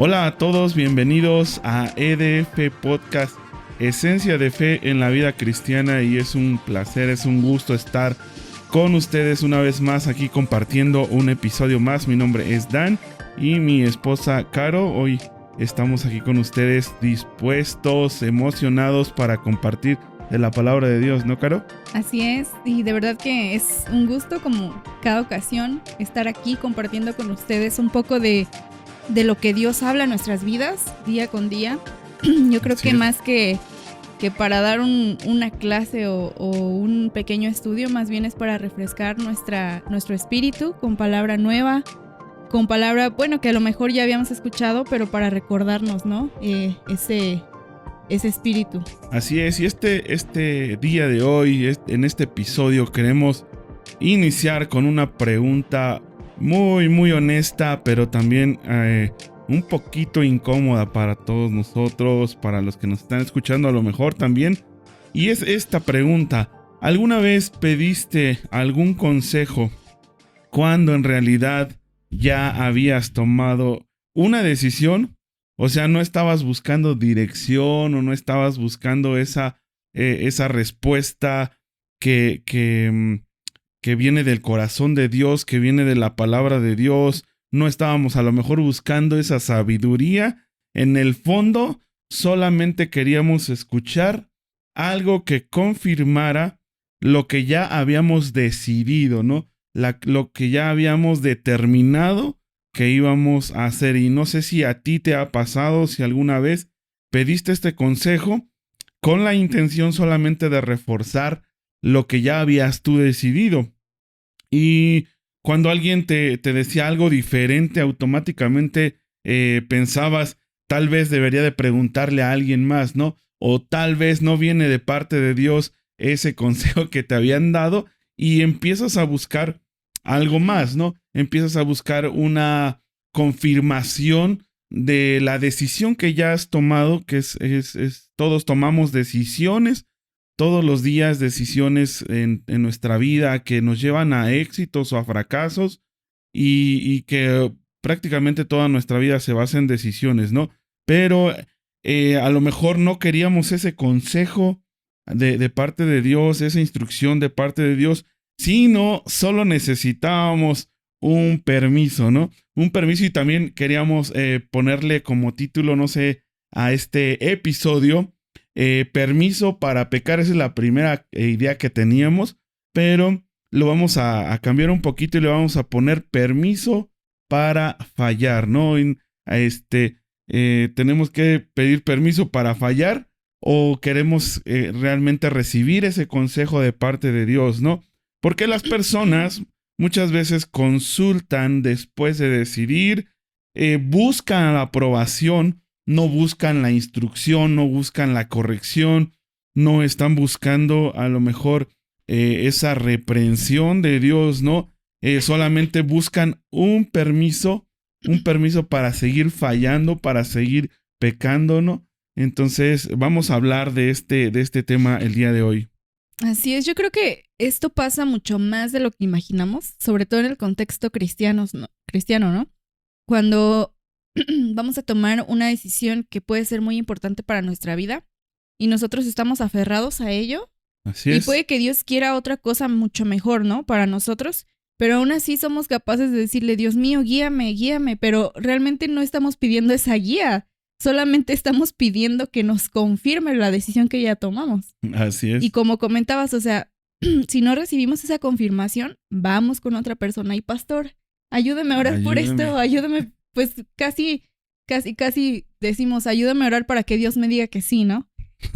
Hola a todos, bienvenidos a EDF Podcast, Esencia de Fe en la Vida Cristiana, y es un placer, es un gusto estar con ustedes una vez más aquí compartiendo un episodio más. Mi nombre es Dan y mi esposa Caro. Hoy estamos aquí con ustedes dispuestos, emocionados para compartir de la palabra de Dios, ¿no, Caro? Así es, y de verdad que es un gusto, como cada ocasión, estar aquí compartiendo con ustedes un poco de lo que Dios habla en nuestras vidas día con día. Yo creo que más que para dar una clase o un pequeño estudio, más bien es para refrescar nuestro espíritu con palabra nueva, con palabra, bueno, que a lo mejor ya habíamos escuchado, pero para recordarnos, ¿no? Ese espíritu. Así es, y este día de hoy, en este episodio, queremos iniciar con una pregunta muy honesta, pero también un poquito incómoda para todos nosotros, para los que nos están escuchando a lo mejor también. Y es esta pregunta: ¿alguna vez pediste algún consejo cuando en realidad ya habías tomado una decisión? O sea, no estabas buscando dirección o no estabas buscando esa respuesta que viene del corazón de Dios, que viene de la palabra de Dios. No estábamos a lo mejor buscando esa sabiduría. En el fondo, solamente queríamos escuchar algo que confirmara lo que ya habíamos decidido, ¿no? Lo que ya habíamos determinado que íbamos a hacer. Y no sé si a ti te ha pasado, si alguna vez pediste este consejo con la intención solamente de reforzar lo que ya habías tú decidido. Y cuando alguien te decía algo diferente, automáticamente pensabas, tal vez debería de preguntarle a alguien más, ¿no? O tal vez no viene de parte de Dios ese consejo que te habían dado, y empiezas a buscar algo más, ¿no? Empiezas a buscar una confirmación de la decisión que ya has tomado, que todos tomamos decisiones todos los días, decisiones en nuestra vida que nos llevan a éxitos o a fracasos, y que prácticamente toda nuestra vida se basa en decisiones, ¿no? Pero a lo mejor no queríamos ese consejo de parte de Dios, esa instrucción de parte de Dios, sino solo necesitábamos un permiso, ¿no? Un permiso, y también queríamos ponerle como título, no sé, a este episodio, permiso para pecar. Esa es la primera idea que teníamos, pero lo vamos a cambiar un poquito y le vamos a poner permiso para fallar, ¿no? Tenemos que pedir permiso para fallar, o queremos realmente recibir ese consejo de parte de Dios, ¿no? Porque las personas muchas veces consultan después de decidir, buscan la aprobación, no buscan la instrucción, no buscan la corrección, no están buscando a lo mejor esa reprensión de Dios, ¿no? Solamente buscan un permiso para seguir fallando, para seguir pecando, ¿no? Entonces vamos a hablar de este tema el día de hoy. Así es, yo creo que esto pasa mucho más de lo que imaginamos, sobre todo en el contexto cristiano, ¿no? Cuando vamos a tomar una decisión que puede ser muy importante para nuestra vida y nosotros estamos aferrados a ello. Así es. Y puede que Dios quiera otra cosa mucho mejor, ¿no? Para nosotros, pero aún así somos capaces de decirle: Dios mío, guíame, pero realmente no estamos pidiendo esa guía, solamente estamos pidiendo que nos confirme la decisión que ya tomamos. Así es. Y como comentabas, o sea, si no recibimos esa confirmación, vamos con otra persona y: pastor, ayúdame a orar por esto, ayúdame. Pues casi decimos: ayúdame a orar para que Dios me diga que sí, ¿no?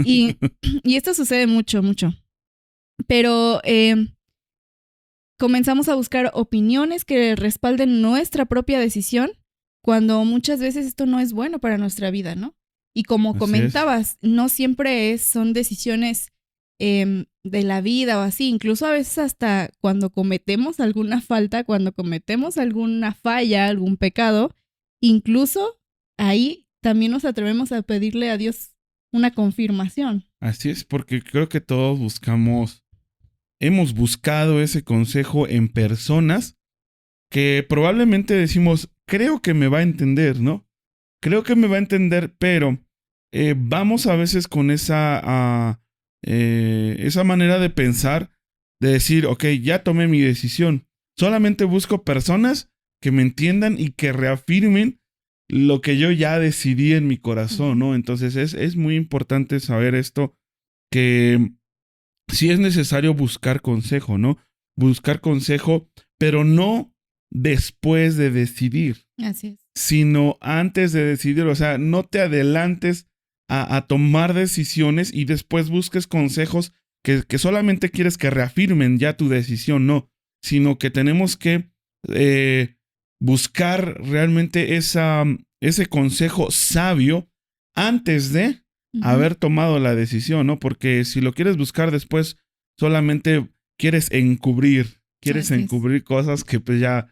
Y esto sucede mucho. Pero comenzamos a buscar opiniones que respalden nuestra propia decisión, cuando muchas veces esto no es bueno para nuestra vida, ¿no? Y como comentabas, no siempre son decisiones de la vida o así. Incluso a veces hasta cuando cometemos alguna falta, cuando cometemos alguna falla, algún pecado, incluso ahí también nos atrevemos a pedirle a Dios una confirmación. Así es, porque creo que todos hemos buscado ese consejo en personas que probablemente decimos: creo que me va a entender, ¿no? creo que me va a entender, pero vamos a veces con esa manera de pensar, de decir, ok, ya tomé mi decisión. Solamente busco personas que me entiendan y que reafirmen lo que yo ya decidí en mi corazón, ¿no? Entonces es muy importante saber esto, que sí es necesario buscar consejo, ¿no? Buscar consejo, pero no después de decidir, Así es. sino antes de decidir. O sea, no te adelantes a tomar decisiones y después busques consejos que solamente quieres que reafirmen ya tu decisión, no, sino que tenemos que buscar realmente ese consejo sabio antes de haber tomado la decisión, ¿no? Porque si lo quieres buscar después, solamente quieres encubrir cosas que pues ya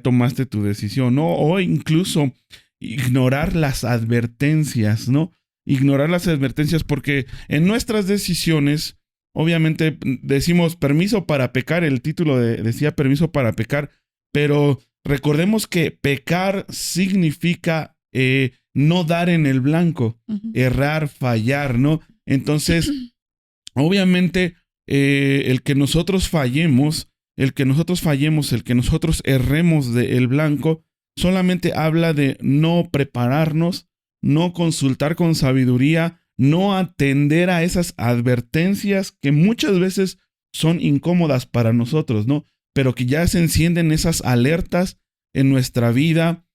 tomaste tu decisión, ¿no? O incluso ignorar las advertencias, ¿no? Ignorar las advertencias, porque en nuestras decisiones, obviamente decimos permiso para pecar, el título decía permiso para pecar, pero recordemos que pecar significa no dar en el blanco, errar, fallar, ¿no? Entonces, obviamente, el que nosotros fallemos, el que nosotros erremos del blanco, solamente habla de no prepararnos, no consultar con sabiduría, no atender a esas advertencias que muchas veces son incómodas para nosotros, ¿no? Pero que ya se encienden esas alertas en nuestra vida,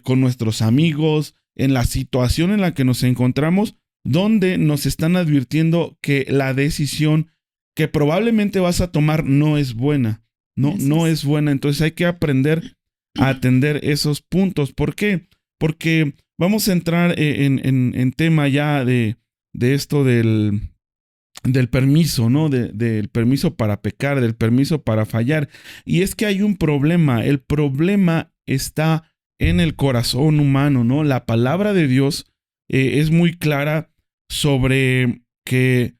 con nuestros amigos, en la situación en la que nos encontramos, donde nos están advirtiendo que la decisión que probablemente vas a tomar no es buena, no es buena. Entonces hay que aprender a atender esos puntos. ¿Por qué? Porque vamos a entrar en tema ya de esto del permiso, ¿no? Del permiso para pecar, del permiso para fallar. Y es que hay un problema. El problema está en el corazón humano, ¿no? La palabra de Dios es muy clara sobre que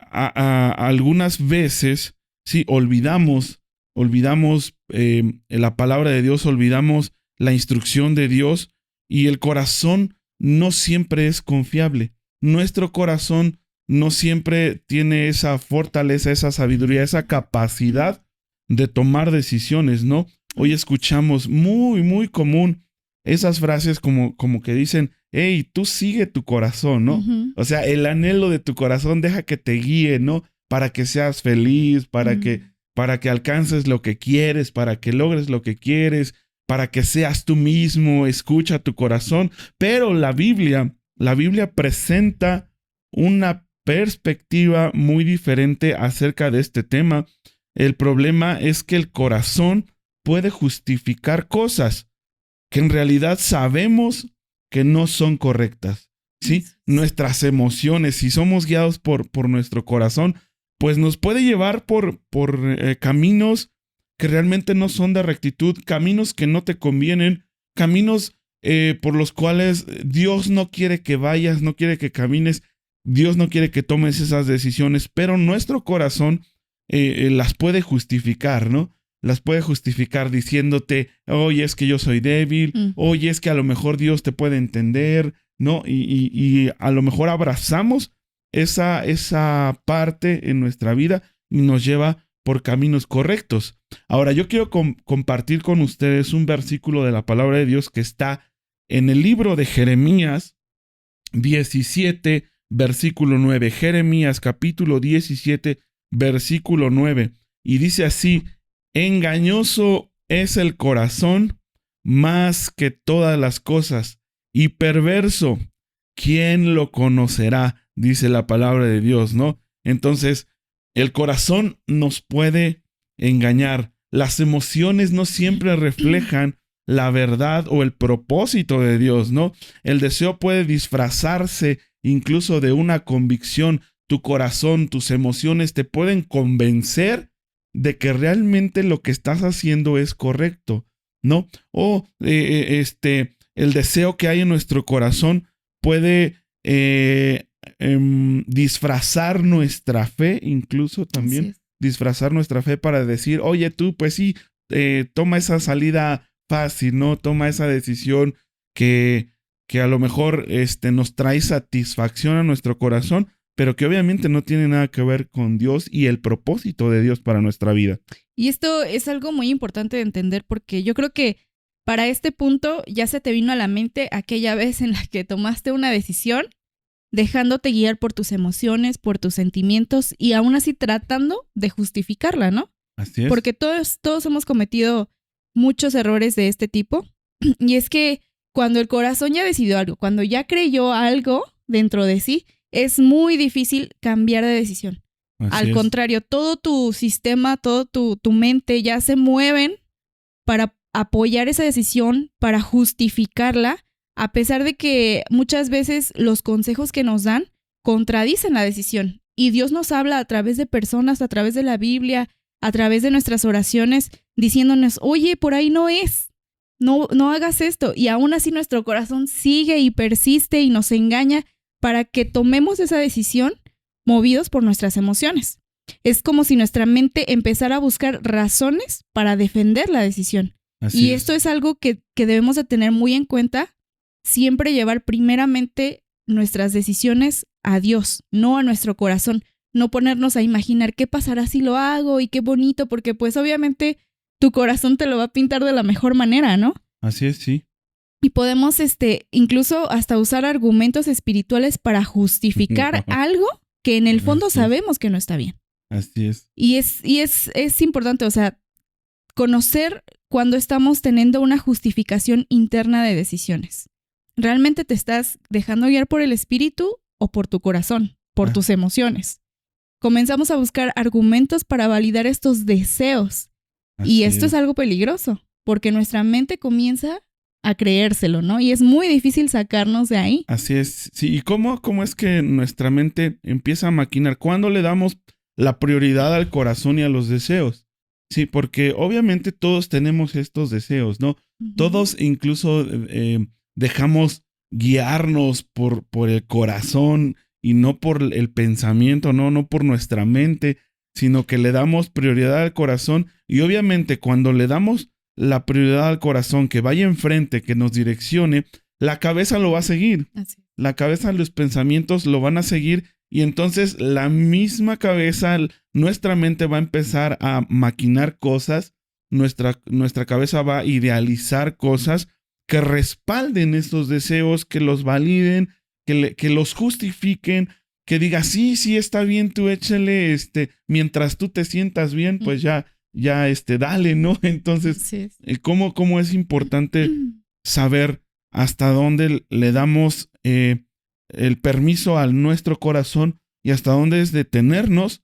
algunas veces, sí, olvidamos la palabra de Dios, olvidamos la instrucción de Dios, y el corazón no siempre es confiable. Nuestro corazón no siempre tiene esa fortaleza, esa sabiduría, esa capacidad de tomar decisiones, ¿no? Hoy escuchamos muy, muy común esas frases como que dicen, hey, tú sigue tu corazón, ¿no? O sea, el anhelo de tu corazón, deja que te guíe, ¿no? Para que seas feliz, para que alcances lo que quieres, para que logres lo que quieres, para que seas tú mismo, escucha tu corazón. Pero la Biblia presenta una perspectiva muy diferente acerca de este tema. El problema es que el corazón puede justificar cosas que en realidad sabemos que no son correctas, ¿sí? Nuestras emociones, si somos guiados por nuestro corazón, pues nos puede llevar por caminos que realmente no son de rectitud, caminos que no te convienen, caminos por los cuales Dios no quiere que vayas, no quiere que camines, Dios no quiere que tomes esas decisiones, pero nuestro corazón las puede justificar, ¿no? Las puede justificar diciéndote, oye, es que yo soy débil, oye, es que a lo mejor Dios te puede entender, ¿no? Y a lo mejor abrazamos esa parte en nuestra vida y nos lleva por caminos correctos. Ahora, yo quiero compartir con ustedes un versículo de la palabra de Dios que está en el libro de Jeremías 17, versículo 9. Jeremías capítulo 17, versículo 9. Y dice así: engañoso es el corazón más que todas las cosas, y perverso, ¿quién lo conocerá? Dice la palabra de Dios, ¿no? Entonces, el corazón nos puede engañar. Las emociones no siempre reflejan la verdad o el propósito de Dios, ¿no? El deseo puede disfrazarse incluso de una convicción. Tu corazón, tus emociones te pueden convencer de que realmente lo que estás haciendo es correcto, ¿no? O el deseo que hay en nuestro corazón puede disfrazar nuestra fe, incluso también disfrazar nuestra fe para decir, oye, tú, pues sí, toma esa salida fácil, ¿no? Toma esa decisión que a lo mejor nos trae satisfacción a nuestro corazón, pero que obviamente no tiene nada que ver con Dios y el propósito de Dios para nuestra vida. Y esto es algo muy importante de entender porque yo creo que para este punto ya se te vino a la mente aquella vez en la que tomaste una decisión dejándote guiar por tus emociones, por tus sentimientos y aún así tratando de justificarla, ¿no? Así es. Porque todos hemos cometido muchos errores de este tipo. Y es que cuando el corazón ya decidió algo, cuando ya creyó algo dentro de sí, es muy difícil cambiar de decisión. Al contrario, todo tu sistema, todo tu mente ya se mueven para apoyar esa decisión, para justificarla, a pesar de que muchas veces los consejos que nos dan contradicen la decisión. Y Dios nos habla a través de personas, a través de la Biblia, a través de nuestras oraciones, diciéndonos, oye, por ahí no es, no hagas esto. Y aún así nuestro corazón sigue y persiste y nos engaña para que tomemos esa decisión movidos por nuestras emociones. Es como si nuestra mente empezara a buscar razones para defender la decisión. Y esto es algo que debemos de tener muy en cuenta, siempre llevar primeramente nuestras decisiones a Dios, no a nuestro corazón. No ponernos a imaginar qué pasará si lo hago y qué bonito, porque pues obviamente tu corazón te lo va a pintar de la mejor manera, ¿no? Así es, sí. Y podemos incluso hasta usar argumentos espirituales para justificar algo que en el fondo sabemos que no está bien. Así es. Y es importante, o sea, conocer cuando estamos teniendo una justificación interna de decisiones. ¿Realmente te estás dejando guiar por el espíritu o por tu corazón, por tus emociones? Comenzamos a buscar argumentos para validar estos deseos. Y esto es algo peligroso, porque nuestra mente comienza a creérselo, ¿no? Y es muy difícil sacarnos de ahí. Así es. Sí, ¿y cómo es que nuestra mente empieza a maquinar? ¿Cuándo le damos la prioridad al corazón y a los deseos? Sí, porque obviamente todos tenemos estos deseos, ¿no? Uh-huh. Todos incluso dejamos guiarnos por el corazón y no por el pensamiento, no por nuestra mente, sino que le damos prioridad al corazón. Y obviamente cuando le damos la prioridad al corazón, que vaya enfrente, que nos direccione, la cabeza lo va a seguir. Así. La cabeza, los pensamientos lo van a seguir y entonces la misma cabeza, nuestra mente va a empezar a maquinar cosas, nuestra cabeza va a idealizar cosas que respalden estos deseos, que los validen, que los justifiquen, que diga, sí, está bien, tú échale, mientras tú te sientas bien, pues ya, dale, ¿no? Entonces, sí. ¿Cómo es importante saber hasta dónde le damos el permiso a nuestro corazón y hasta dónde es detenernos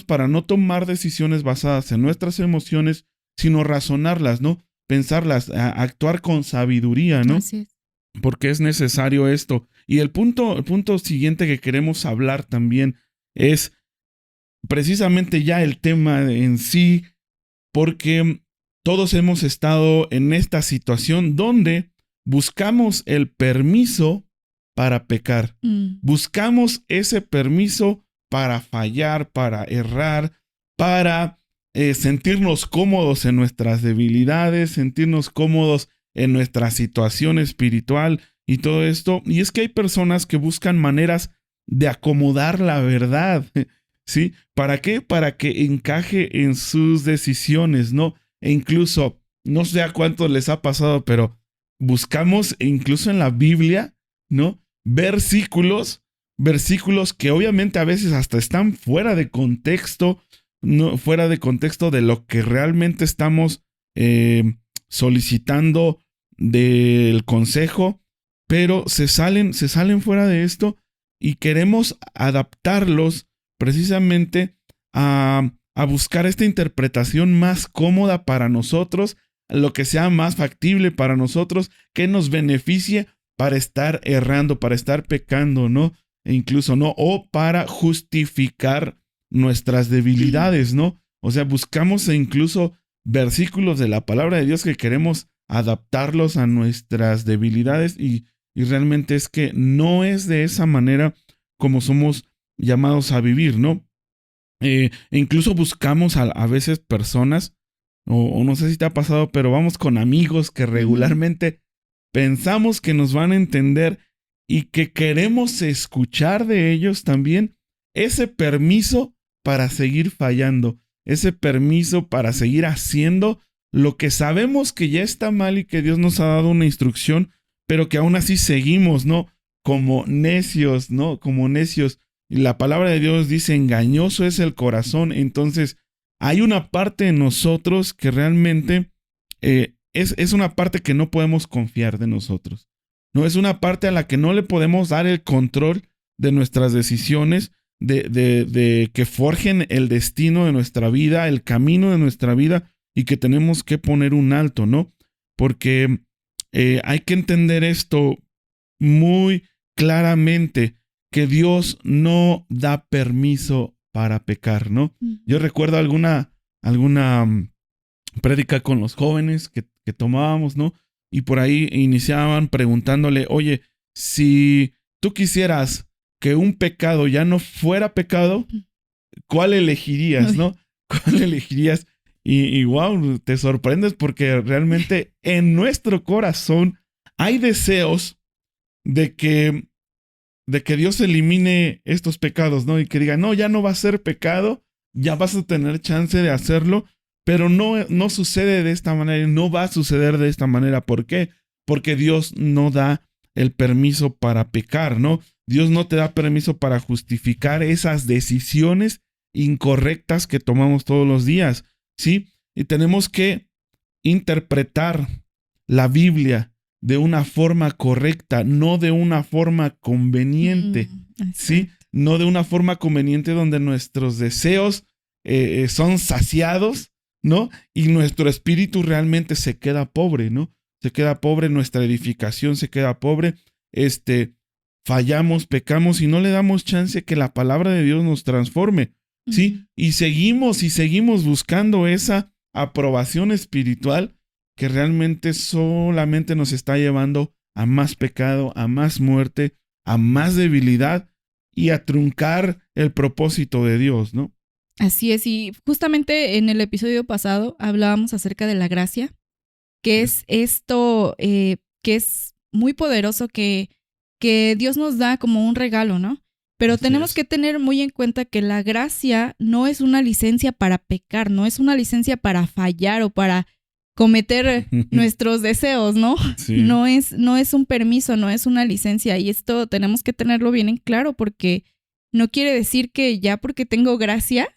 para no tomar decisiones basadas en nuestras emociones, sino razonarlas, ¿no? Pensarlas, actuar con sabiduría, ¿no? Así es. Porque es necesario esto. Y el punto siguiente que queremos hablar también es precisamente ya el tema en sí, porque todos hemos estado en esta situación donde buscamos el permiso para pecar. Buscamos ese permiso para fallar, para errar, para sentirnos cómodos en nuestras debilidades, sentirnos cómodos en nuestra situación espiritual y todo esto. Y es que hay personas que buscan maneras de acomodar la verdad, ¿sí? ¿Para qué? Para que encaje en sus decisiones, ¿no? E incluso, no sé a cuántos les ha pasado, pero buscamos incluso en la Biblia, ¿no? Versículos que obviamente a veces hasta están fuera de contexto, no, fuera de contexto de lo que realmente estamos solicitando del consejo, pero se salen fuera de esto y queremos adaptarlos precisamente a buscar esta interpretación más cómoda para nosotros, lo que sea más factible para nosotros, que nos beneficie para estar errando, para estar pecando, ¿no? E incluso, ¿no? O para justificar nuestras debilidades, ¿no? O sea, buscamos incluso versículos de la palabra de Dios que queremos adaptarlos a nuestras debilidades y realmente es que no es de esa manera como somos llamados a vivir, ¿no? E incluso buscamos a veces personas, o no sé si te ha pasado, pero vamos con amigos que regularmente pensamos que nos van a entender y que queremos escuchar de ellos también ese permiso para seguir fallando, ese permiso para seguir haciendo lo que sabemos que ya está mal y que Dios nos ha dado una instrucción, pero que aún así seguimos, ¿no? Como necios, ¿no? Como necios. Y la palabra de Dios dice, engañoso es el corazón. Entonces, hay una parte de nosotros que realmente es una parte que no podemos confiar de nosotros. No es una parte a la que no le podemos dar el control de nuestras decisiones, de que forjen el destino de nuestra vida, el camino de nuestra vida, y que tenemos que poner un alto, ¿no? Porque hay que entender esto muy claramente, que Dios no da permiso para pecar, ¿no? Yo recuerdo alguna prédica con los jóvenes que tomábamos, ¿no? Y por ahí iniciaban preguntándole, oye, si tú quisieras que un pecado ya no fuera pecado, ¿cuál elegirías, no? ¿Cuál elegirías? Y wow, te sorprendes porque realmente en nuestro corazón hay deseos de que Dios elimine estos pecados, ¿no? Y que diga, no, ya no va a ser pecado, ya vas a tener chance de hacerlo, pero no sucede de esta manera, no va a suceder de esta manera. ¿Por qué? Porque Dios no da el permiso para pecar, ¿no? Dios no te da permiso para justificar esas decisiones incorrectas que tomamos todos los días, ¿sí? Y tenemos que interpretar la Biblia de una forma correcta, no de una forma conveniente, ¿sí? No de una forma conveniente donde nuestros deseos son saciados, ¿no? Y nuestro espíritu realmente se queda pobre, ¿no? Se queda pobre, nuestra edificación se queda pobre, fallamos, pecamos y no le damos chance que la palabra de Dios nos transforme, ¿sí? Y seguimos buscando esa aprobación espiritual que realmente solamente nos está llevando a más pecado, a más muerte, a más debilidad y a truncar el propósito de Dios, ¿no? Así es, y justamente en el episodio pasado hablábamos acerca de la gracia, que es esto que es muy poderoso, que Dios nos da como un regalo, ¿no? Pero tenemos que tener muy en cuenta que la gracia no es una licencia para pecar, no es una licencia para fallar o para cometer nuestros deseos, ¿no? Sí. No es un permiso, no es una licencia, y esto tenemos que tenerlo bien en claro, porque no quiere decir que ya porque tengo gracia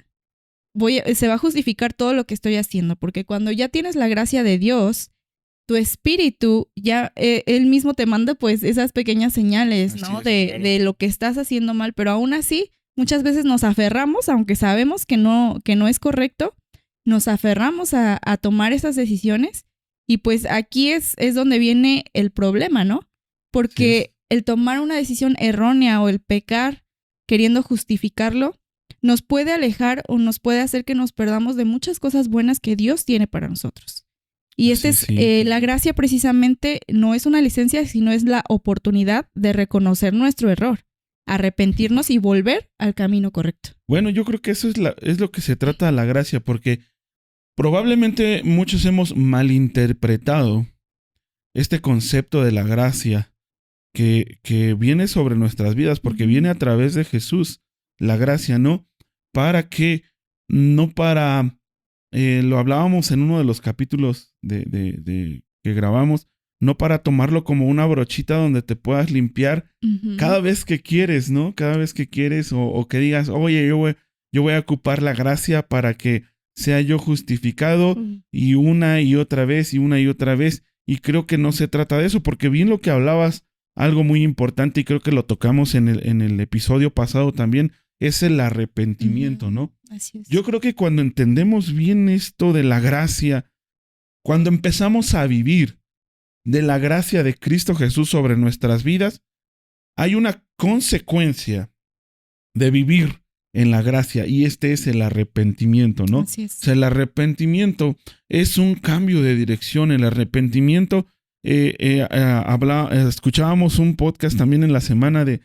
se va a justificar todo lo que estoy haciendo, porque cuando ya tienes la gracia de Dios, tu espíritu ya él mismo te manda pues esas pequeñas señales, ¿no? De lo que estás haciendo mal, pero aún así muchas veces nos aferramos, aunque sabemos que no es correcto, nos aferramos a tomar esas decisiones, y pues aquí es donde viene el problema, ¿no? Porque el tomar una decisión errónea o el pecar queriendo justificarlo nos puede alejar o nos puede hacer que nos perdamos de muchas cosas buenas que Dios tiene para nosotros. Y la gracia precisamente no es una licencia, sino es la oportunidad de reconocer nuestro error, arrepentirnos y volver al camino correcto. Bueno, yo creo que eso es lo que se trata de la gracia, porque probablemente muchos hemos malinterpretado este concepto de la gracia que viene sobre nuestras vidas, porque viene a través de Jesús, la gracia, ¿no? Lo hablábamos en uno de los capítulos que grabamos, no para tomarlo como una brochita donde te puedas limpiar cada vez que quieres, ¿no? Cada vez que quieres o que digas, oye, yo voy a ocupar la gracia para que sea yo justificado y una y otra vez. Y creo que no se trata de eso, porque bien lo que hablabas, algo muy importante, y creo que lo tocamos en el episodio pasado también, es el arrepentimiento, ¿no? Así es. Yo creo que cuando entendemos bien esto de la gracia, cuando empezamos a vivir de la gracia de Cristo Jesús sobre nuestras vidas, hay una consecuencia de vivir en la gracia, y es el arrepentimiento, ¿no? Así es. O sea, el arrepentimiento es un cambio de dirección. El arrepentimiento, escuchábamos un podcast también en la semana de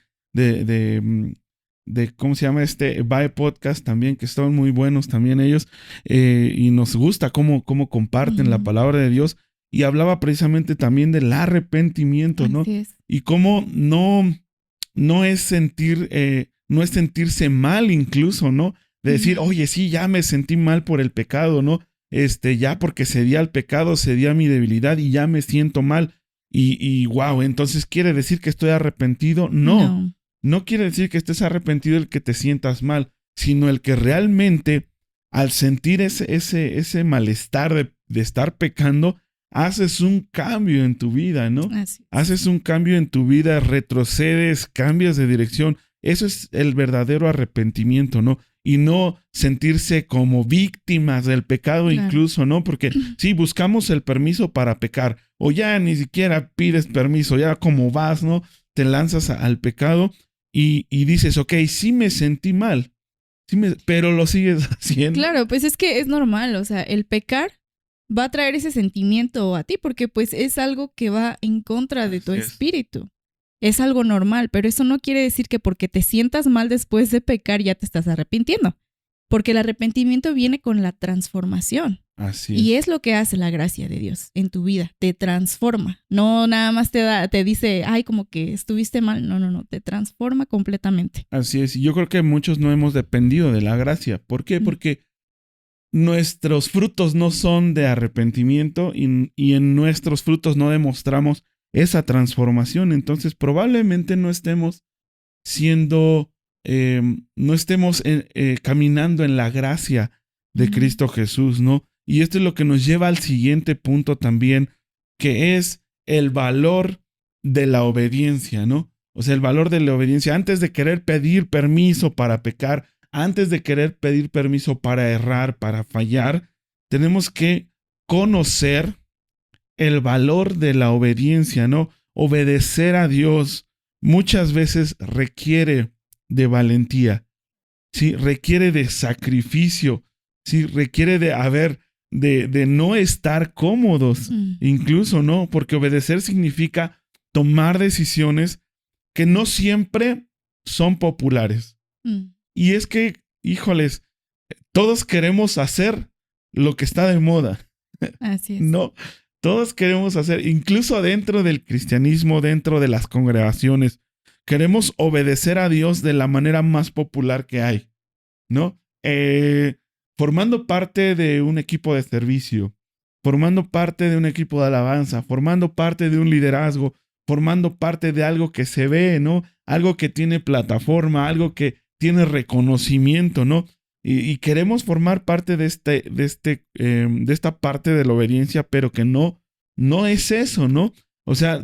¿cómo se llama? Bae Podcast también, que están muy buenos también ellos, y nos gusta cómo comparten la palabra de Dios, y hablaba precisamente también del arrepentimiento, ¿no? Así es. Y cómo no es sentirse mal incluso, ¿no? De decir, oye, sí, ya me sentí mal por el pecado, ¿no? Ya porque cedí al pecado, cedí a mi debilidad y ya me siento mal. Y wow, entonces ¿quiere decir que estoy arrepentido? No quiere decir que estés arrepentido el que te sientas mal, sino el que realmente al sentir ese malestar de estar pecando, haces un cambio en tu vida, ¿no? Así es. Haces un cambio en tu vida, retrocedes, cambias de dirección. Eso es el verdadero arrepentimiento, ¿no? Y no sentirse como víctimas del pecado incluso, ¿no? Porque sí, buscamos el permiso para pecar, o ya ni siquiera pides permiso, ya como vas, ¿no? Te lanzas al pecado y dices, ok, sí me sentí mal, pero lo sigues haciendo. Claro, pues es que es normal, o sea, el pecar va a traer ese sentimiento a ti porque pues es algo que va en contra de tu espíritu. Es algo normal, pero eso no quiere decir que porque te sientas mal después de pecar ya te estás arrepintiendo. Porque el arrepentimiento viene con la transformación. Así es. Y es lo que hace la gracia de Dios en tu vida. Te transforma. No nada más te dice, ay, como que estuviste mal. No. Te transforma completamente. Así es. Y yo creo que muchos no hemos dependido de la gracia. ¿Por qué? Porque nuestros frutos no son de arrepentimiento y en nuestros frutos no demostramos esa transformación. Entonces probablemente no estemos caminando en la gracia de Cristo Jesús, ¿no? Y esto es lo que nos lleva al siguiente punto también, que es el valor de la obediencia, ¿no? O sea, el valor de la obediencia. Antes de querer pedir permiso para pecar, antes de querer pedir permiso para errar, para fallar, tenemos que conocer el valor de la obediencia, ¿no? Obedecer a Dios muchas veces requiere de valentía, ¿sí? Requiere de sacrificio, ¿sí? Requiere de no estar cómodos, incluso, ¿no? Porque obedecer significa tomar decisiones que no siempre son populares. Y es que, híjoles, todos queremos hacer lo que está de moda. Así es. No, todos queremos hacer, incluso dentro del cristianismo, dentro de las congregaciones, queremos obedecer a Dios de la manera más popular que hay, ¿no? Formando parte de un equipo de servicio, formando parte de un equipo de alabanza, formando parte de un liderazgo, formando parte de algo que se ve, ¿no? Algo que tiene plataforma, algo que tiene reconocimiento, ¿no? Y queremos formar parte de esta parte de la obediencia, pero que no es eso, ¿no? O sea,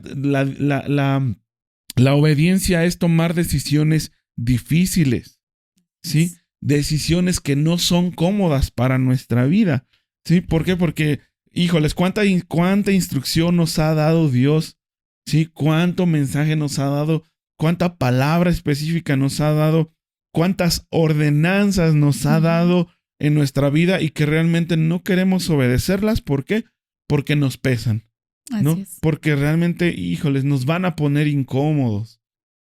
la obediencia es tomar decisiones difíciles, ¿sí? Decisiones que no son cómodas para nuestra vida, ¿sí? ¿Por qué? Porque, híjoles, cuánta instrucción nos ha dado Dios, ¿sí? Cuánto mensaje nos ha dado, cuánta palabra específica nos ha dado, cuántas ordenanzas nos ha dado en nuestra vida y que realmente no queremos obedecerlas. ¿Por qué? Porque nos pesan, ¿no? Así es. Porque realmente, híjoles, nos van a poner incómodos,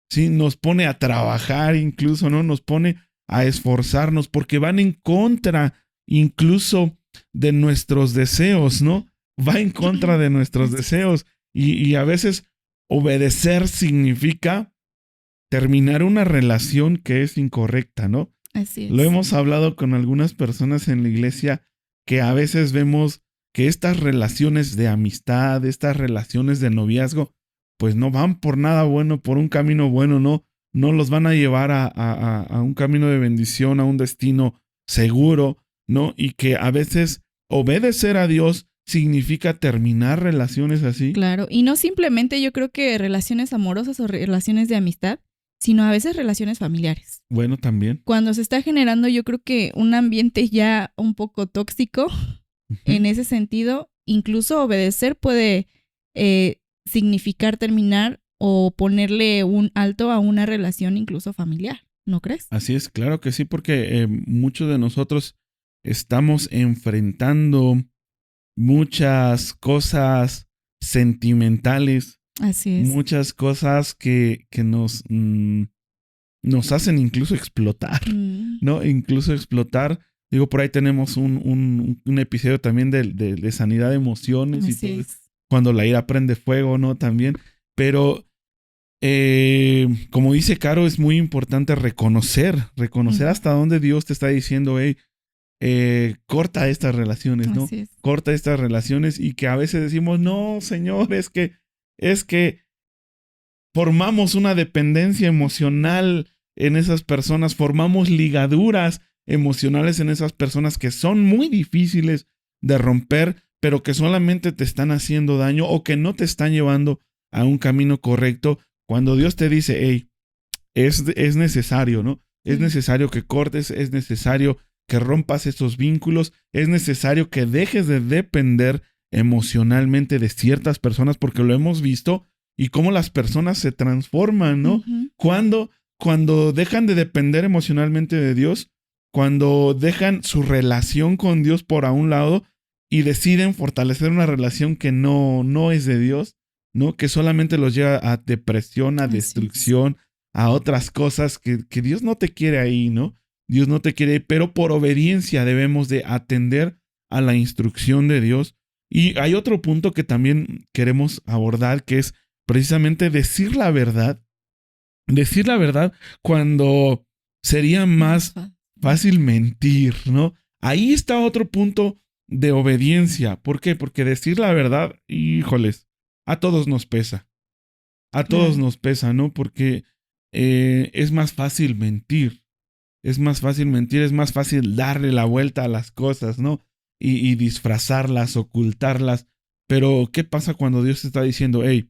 ¿sí? Nos pone a trabajar incluso, ¿no? Nos pone a esforzarnos porque van en contra incluso de nuestros deseos, ¿no? Va en contra de nuestros deseos y a veces obedecer significa terminar una relación que es incorrecta, ¿no? Así es. Lo hemos hablado con algunas personas en la iglesia que a veces vemos que estas relaciones de amistad, estas relaciones de noviazgo, pues no van por nada bueno, por un camino bueno, no los van a llevar a un camino de bendición, a un destino seguro, ¿no? Y que a veces obedecer a Dios significa terminar relaciones así. Claro, y no simplemente yo creo que relaciones amorosas o relaciones de amistad, sino a veces relaciones familiares. Bueno, también. Cuando se está generando, yo creo que un ambiente ya un poco tóxico, en ese sentido, incluso obedecer puede significar terminar o ponerle un alto a una relación incluso familiar, ¿no crees? Así es, claro que sí, porque muchos de nosotros estamos enfrentando muchas cosas sentimentales. Así es. Muchas cosas que nos hacen incluso explotar, ¿no? Incluso explotar. Digo, por ahí tenemos un episodio también de sanidad de emociones. Así y todo, es. cuando la ira prende fuego, ¿no? También. Pero, como dice Caro, es muy importante reconocer hasta dónde Dios te está diciendo, hey, corta estas relaciones, ¿no? Así es. Corta estas relaciones, y que a veces decimos, no, Señor, es que formamos una dependencia emocional en esas personas, formamos ligaduras emocionales en esas personas que son muy difíciles de romper, pero que solamente te están haciendo daño o que no te están llevando a un camino correcto. Cuando Dios te dice, hey, es necesario, ¿no? Es necesario que cortes, es necesario que rompas esos vínculos, es necesario que dejes de depender emocionalmente de ciertas personas, porque lo hemos visto y cómo las personas se transforman, ¿no? Cuando dejan de depender emocionalmente de Dios, cuando dejan su relación con Dios por a un lado y deciden fortalecer una relación que no es de Dios, ¿no? Que solamente los lleva a depresión, a destrucción, a otras cosas que Dios no te quiere ahí, ¿no? Dios no te quiere ahí, pero por obediencia debemos de atender a la instrucción de Dios. Y hay otro punto que también queremos abordar, que es precisamente decir la verdad. Decir la verdad cuando sería más fácil mentir, ¿no? Ahí está otro punto de obediencia. ¿Por qué? Porque decir la verdad, híjoles, a todos nos pesa. A todos nos pesa, ¿no? Porque es más fácil mentir. Es más fácil darle la vuelta a las cosas, ¿no? Y disfrazarlas, ocultarlas. Pero, ¿qué pasa cuando Dios te está diciendo, hey,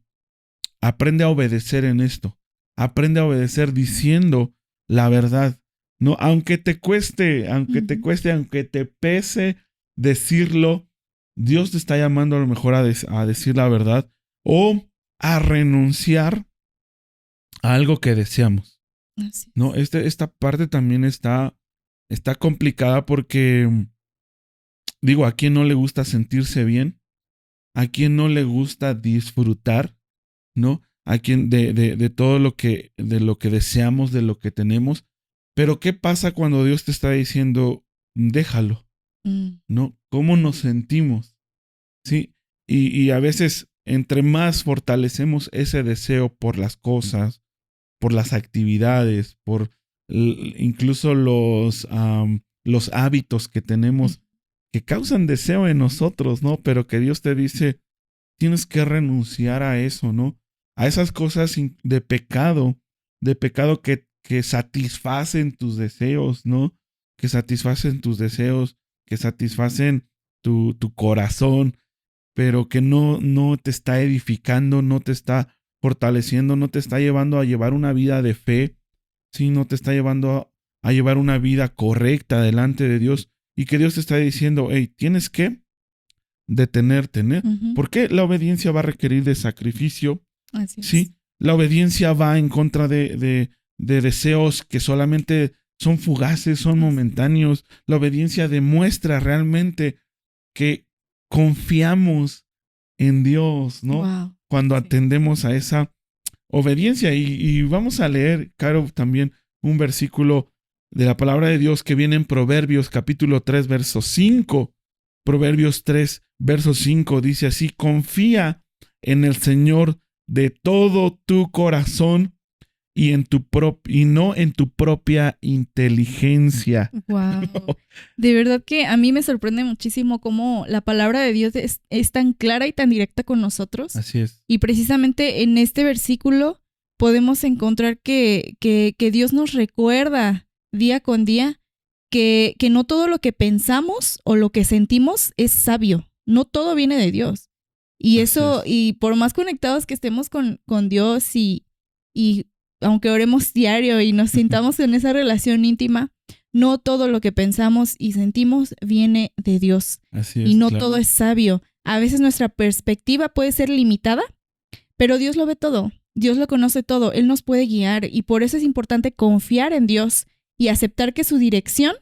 aprende a obedecer en esto? Aprende a obedecer diciendo la verdad, ¿no? Aunque te cueste, aunque te pese decirlo, Dios te está llamando a lo mejor a decir la verdad o a renunciar a algo que deseamos. ¿No? Esta parte también está complicada porque, digo, ¿a quién no le gusta sentirse bien? ¿A quién no le gusta disfrutar? ¿No? A quien de todo lo que deseamos, de lo que tenemos. Pero ¿qué pasa cuando Dios te está diciendo, déjalo? ¿No? ¿Cómo nos sentimos? ¿Sí? Y a veces, entre más fortalecemos ese deseo por las cosas, por las actividades, por incluso los hábitos que tenemos que causan deseo en nosotros, ¿no? Pero que Dios te dice, tienes que renunciar a eso, ¿no? A esas cosas de pecado que satisfacen tus deseos, ¿no? Que satisfacen tus deseos, que satisfacen tu corazón, pero que no te está edificando, no te está fortaleciendo, no te está llevando a llevar una vida de fe, ¿sí? No te está llevando a llevar una vida correcta delante de Dios, y que Dios te está diciendo, hey, tienes que detenerte, ¿no? Porque la obediencia va a requerir de sacrificio. Así es. Sí, la obediencia va en contra de deseos que solamente son fugaces, son momentáneos. La obediencia demuestra realmente que confiamos en Dios, ¿no? Wow. Cuando atendemos a esa obediencia. Y vamos a leer, Caro, también un versículo de la palabra de Dios que viene en Proverbios capítulo 3, verso 5. Proverbios 3, verso 5 dice así: confía en el Señor de todo tu corazón y no en tu propia inteligencia. Wow. No. De verdad que a mí me sorprende muchísimo cómo la palabra de Dios es tan clara y tan directa con nosotros. Así es. Y precisamente en este versículo podemos encontrar que Dios nos recuerda día con día que no todo lo que pensamos o lo que sentimos es sabio. No todo viene de Dios. Y eso, y por más conectados que estemos con Dios y aunque oremos diario y nos sintamos en esa relación íntima, no todo lo que pensamos y sentimos viene de Dios. Así es, y no claro. todo es sabio. A veces nuestra perspectiva puede ser limitada, pero Dios lo ve todo. Dios lo conoce todo. Él nos puede guiar y por eso es importante confiar en Dios y aceptar que su dirección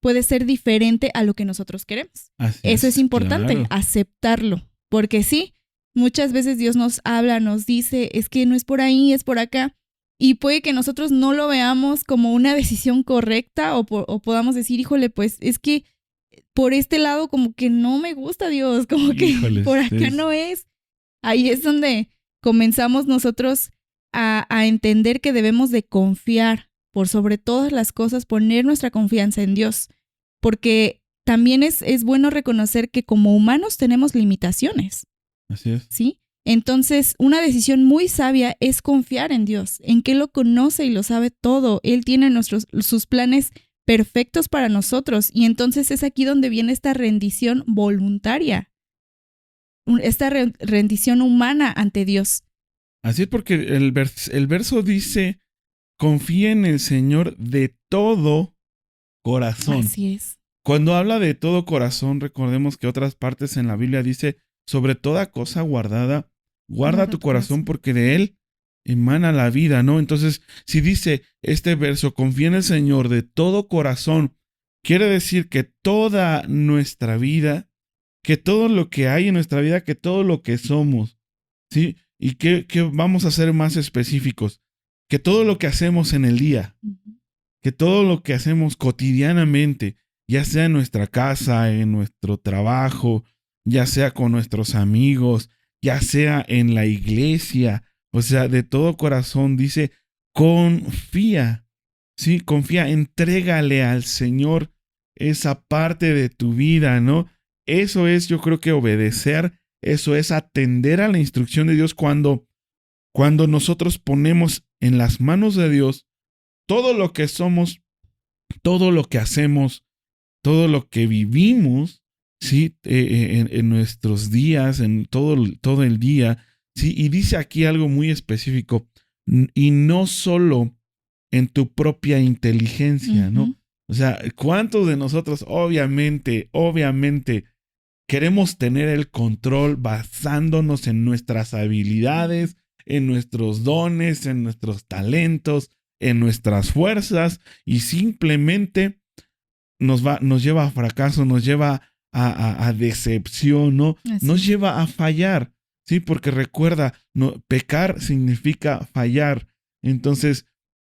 puede ser diferente a lo que nosotros queremos. Eso es importante, claro. Aceptarlo. Porque sí, muchas veces Dios nos habla, nos dice, es que no es por ahí, es por acá. Y puede que nosotros no lo veamos como una decisión correcta o podamos decir, híjole, pues es que por este lado como que no me gusta Dios, como que por acá no es. Ahí es donde comenzamos nosotros a entender que debemos de confiar por sobre todas las cosas, poner nuestra confianza en Dios, porque también es bueno reconocer que como humanos tenemos limitaciones. Así es. ¿Sí? Entonces, una decisión muy sabia es confiar en Dios, en que Él lo conoce y lo sabe todo. Él tiene sus planes perfectos para nosotros. Y entonces es aquí donde viene esta rendición voluntaria, esta rendición humana ante Dios. Así es, porque el verso dice, confía en el Señor de todo corazón. Así es. Cuando habla de todo corazón, recordemos que otras partes en la Biblia dice, sobre toda cosa guardada, guarda tu corazón porque de él emana la vida, ¿no? Entonces, si dice este verso, confía en el Señor de todo corazón, quiere decir que toda nuestra vida, que todo lo que hay en nuestra vida, que todo lo que somos, ¿sí? Y que vamos a ser más específicos, que todo lo que hacemos en el día, que todo lo que hacemos cotidianamente, ya sea en nuestra casa, en nuestro trabajo, ya sea con nuestros amigos, ya sea en la iglesia, o sea, de todo corazón dice, confía, ¿sí? Confía, entrégale al Señor esa parte de tu vida, ¿no? Eso es, yo creo que obedecer, eso es atender a la instrucción de Dios cuando nosotros ponemos en las manos de Dios todo lo que somos, todo lo que hacemos, todo lo que vivimos, ¿sí? En nuestros días, en todo el día, ¿sí? Y dice aquí algo muy específico, y no solo en tu propia inteligencia, ¿no? O sea, ¿cuántos de nosotros obviamente queremos tener el control basándonos en nuestras habilidades, en nuestros dones, en nuestros talentos, en nuestras fuerzas, y simplemente nos lleva a fracaso, nos lleva a decepción, ¿no? Nos lleva a fallar, ¿sí? Porque recuerda, pecar significa fallar. Entonces,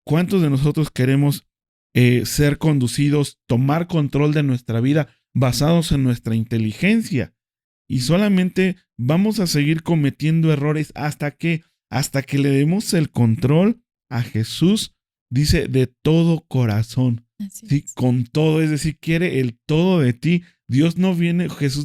¿cuántos de nosotros queremos ser conducidos, tomar control de nuestra vida basados en nuestra inteligencia? Y solamente vamos a seguir cometiendo errores hasta que le demos el control a Jesús, dice, de todo corazón. Sí, con todo, es decir, quiere el todo de ti. Jesús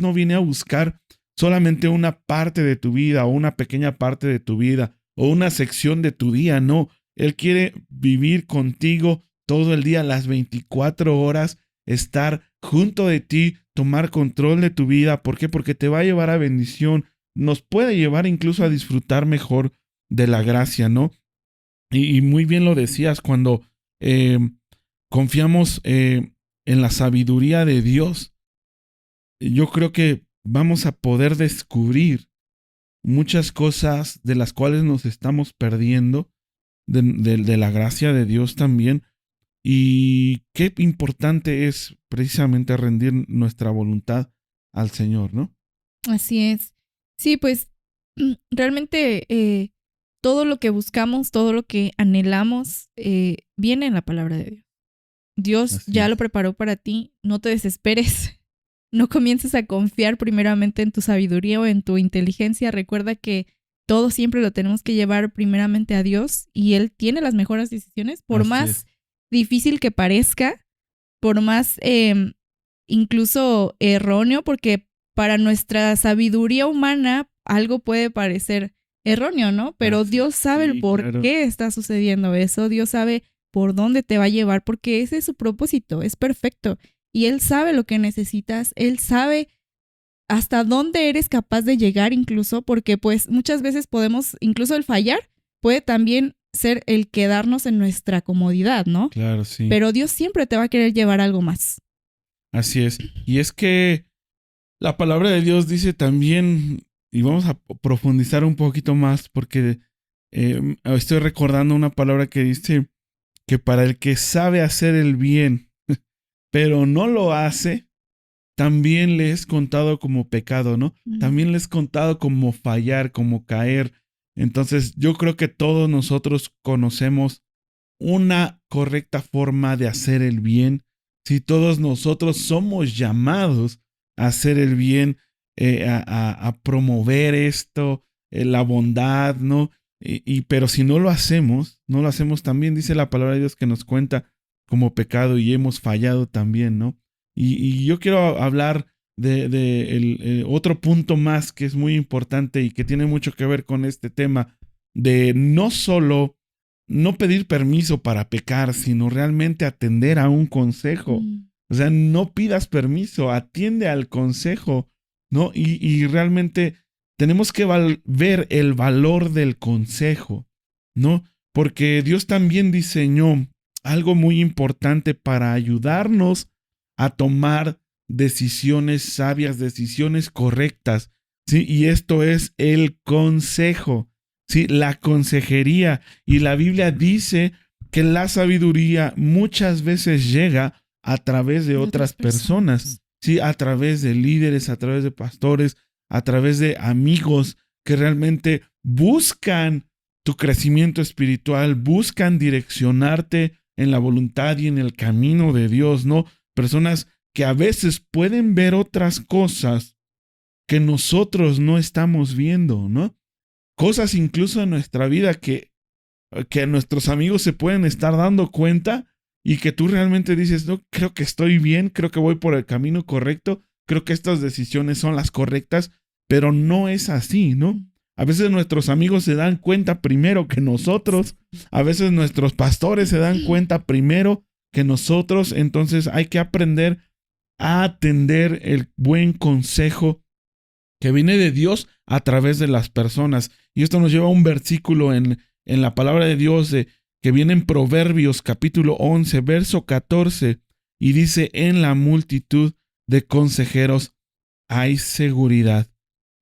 no viene a buscar solamente una parte de tu vida o una pequeña parte de tu vida o una sección de tu día, no. Él quiere vivir contigo todo el día, las 24 horas, estar junto de ti, tomar control de tu vida. ¿Por qué? Porque te va a llevar a bendición, nos puede llevar incluso a disfrutar mejor de la gracia, ¿no? Y muy bien lo decías, cuando confiamos en la sabiduría de Dios, yo creo que vamos a poder descubrir muchas cosas de las cuales nos estamos perdiendo, de la gracia de Dios también. Y qué importante es precisamente rendir nuestra voluntad al Señor, ¿no? Así es. Sí, pues realmente todo lo que buscamos, todo lo que anhelamos, viene en la palabra de Dios. Dios Así ya es. lo preparó para ti, no te desesperes, no comiences a confiar primeramente en tu sabiduría o en tu inteligencia. Recuerda que todo siempre lo tenemos que llevar primeramente a Dios y Él tiene las mejores decisiones, por Así más es. difícil que parezca, por más incluso erróneo, porque para nuestra sabiduría humana algo puede parecer erróneo, ¿no? Pero Dios sabe el por qué está sucediendo eso, Dios sabe por dónde te va a llevar, porque ese es su propósito, es perfecto. Y Él sabe lo que necesitas, Él sabe hasta dónde eres capaz de llegar incluso, porque pues muchas veces podemos, incluso el fallar puede también ser el quedarnos en nuestra comodidad, ¿no? Claro, sí. Pero Dios siempre te va a querer llevar algo más. Así es. Y es que la palabra de Dios dice también, y vamos a profundizar un poquito más, porque estoy recordando una palabra que dice que para el que sabe hacer el bien, pero no lo hace, también le es contado como pecado, ¿no? También le es contado como fallar, como caer. Entonces, yo creo que todos nosotros conocemos una correcta forma de hacer el bien. Si todos nosotros somos llamados a hacer el bien, a promover esto, la bondad, ¿no? Pero si no lo hacemos también, dice la palabra de Dios que nos cuenta como pecado y hemos fallado también, ¿no? Y yo quiero hablar de otro punto más que es muy importante y que tiene mucho que ver con este tema de no solo no pedir permiso para pecar, sino realmente atender a un consejo. O sea, no pidas permiso, atiende al consejo, ¿no? Y realmente tenemos que ver el valor del consejo, ¿no? Porque Dios también diseñó algo muy importante para ayudarnos a tomar decisiones sabias, decisiones correctas, ¿sí? Y esto es el consejo, ¿sí? La consejería. Y la Biblia dice que la sabiduría muchas veces llega a través de otras personas, ¿sí? A través de líderes, a través de pastores, a través de amigos que realmente buscan tu crecimiento espiritual, buscan direccionarte en la voluntad y en el camino de Dios, ¿no? Personas que a veces pueden ver otras cosas que nosotros no estamos viendo, ¿no? Cosas incluso en nuestra vida que nuestros amigos se pueden estar dando cuenta y que tú realmente dices, no, creo que estoy bien, creo que voy por el camino correcto, creo que estas decisiones son las correctas, pero no es así, ¿no? A veces nuestros amigos se dan cuenta primero que nosotros, a veces nuestros pastores se dan cuenta primero que nosotros, entonces hay que aprender a atender el buen consejo que viene de Dios a través de las personas. Y esto nos lleva a un versículo en la palabra de Dios que viene en Proverbios capítulo 11, verso 14, y dice, en la multitud de consejeros hay seguridad.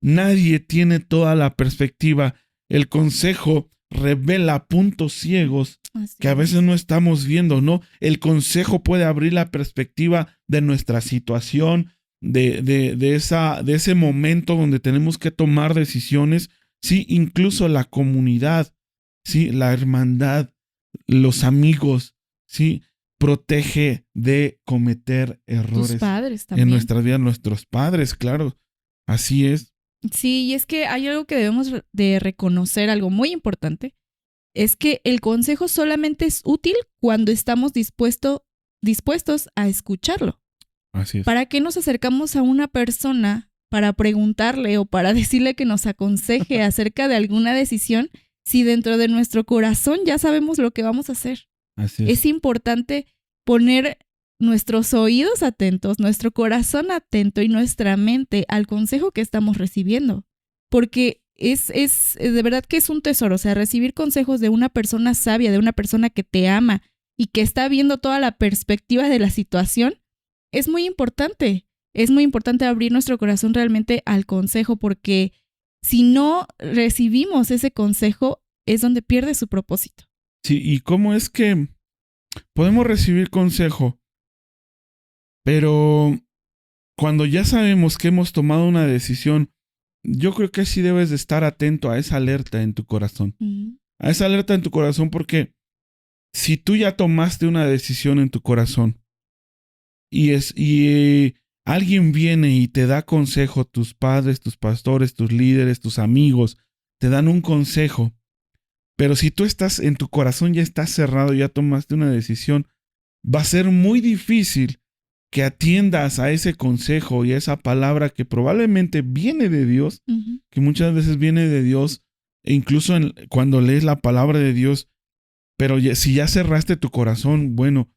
Nadie tiene toda la perspectiva. El consejo revela puntos ciegos que a veces no estamos viendo, ¿no? El consejo puede abrir la perspectiva de nuestra situación, de ese momento donde tenemos que tomar decisiones. Sí, incluso la comunidad, sí, la hermandad, los amigos, sí, protege de cometer errores. Tus padres también. En nuestras vidas, nuestros padres, claro, así es. Sí, y es que hay algo que debemos de reconocer, algo muy importante, es que el consejo solamente es útil cuando estamos dispuestos a escucharlo. Así es. ¿Para qué nos acercamos a una persona para preguntarle o para decirle que nos aconseje acerca de alguna decisión si dentro de nuestro corazón ya sabemos lo que vamos a hacer? Así es. Es importante poner nuestros oídos atentos, nuestro corazón atento y nuestra mente al consejo que estamos recibiendo. Porque es de verdad que es un tesoro. O sea, recibir consejos de una persona sabia, de una persona que te ama y que está viendo toda la perspectiva de la situación, es muy importante. Es muy importante abrir nuestro corazón realmente al consejo, porque si no recibimos ese consejo, es donde pierde su propósito. Sí, ¿y cómo es que podemos recibir consejo? Pero cuando ya sabemos que hemos tomado una decisión, yo creo que sí debes de estar atento a esa alerta en tu corazón. A esa alerta en tu corazón, porque si tú ya tomaste una decisión en tu corazón y alguien viene y te da consejo, tus padres, tus pastores, tus líderes, tus amigos, te dan un consejo, pero si tú estás en tu corazón, ya estás cerrado, ya tomaste una decisión, va a ser muy difícil que atiendas a ese consejo y a esa palabra que probablemente viene de Dios, que muchas veces viene de Dios, e incluso cuando lees la palabra de Dios, pero si ya cerraste tu corazón, bueno,